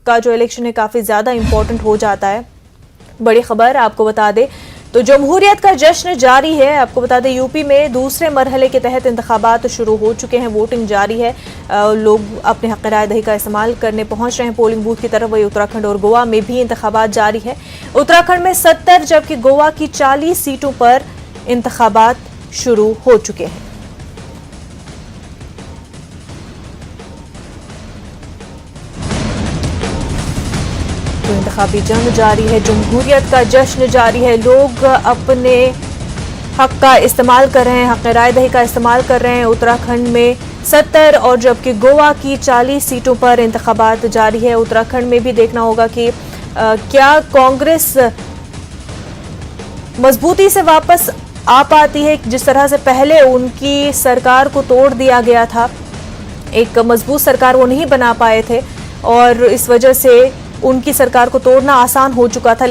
का जो इलेक्शन है काफ़ी ज़्यादा इम्पोर्टेंट हो जाता है। बड़ी खबर आपको बता दें तो जमहूरियत का जश्न जारी है। आपको बता दें यूपी में दूसरे मरहले के तहत इंतखाबात शुरू हो चुके हैं, वोटिंग जारी है, लोग अपने हक़ राय दही का इस्तेमाल करने पहुंच रहे हैं पोलिंग बूथ की तरफ। वही उत्तराखंड और गोवा में भी इंतखाबात जारी है। उत्तराखंड में 70 जबकि गोवा की 40 सीटों पर इंतखाबात शुरू हो चुके हैं। तो इंतखाबी जंग जारी है, जमहूरियत का जश्न जारी है, लोग अपने हक का इस्तेमाल कर रहे हैं, हक राय दही का इस्तेमाल कर रहे हैं। उत्तराखंड में 70 और जबकि गोवा की 40 सीटों पर इंतखाबात जारी है। उत्तराखंड में भी देखना होगा कि क्या कांग्रेस मजबूती से वापस आ पाती है। जिस तरह से पहले उनकी सरकार को तोड़ दिया गया था, एक मजबूत सरकार वो नहीं बना पाए थे और इस वजह से उनकी सरकार को तोड़ना आसान हो चुका था।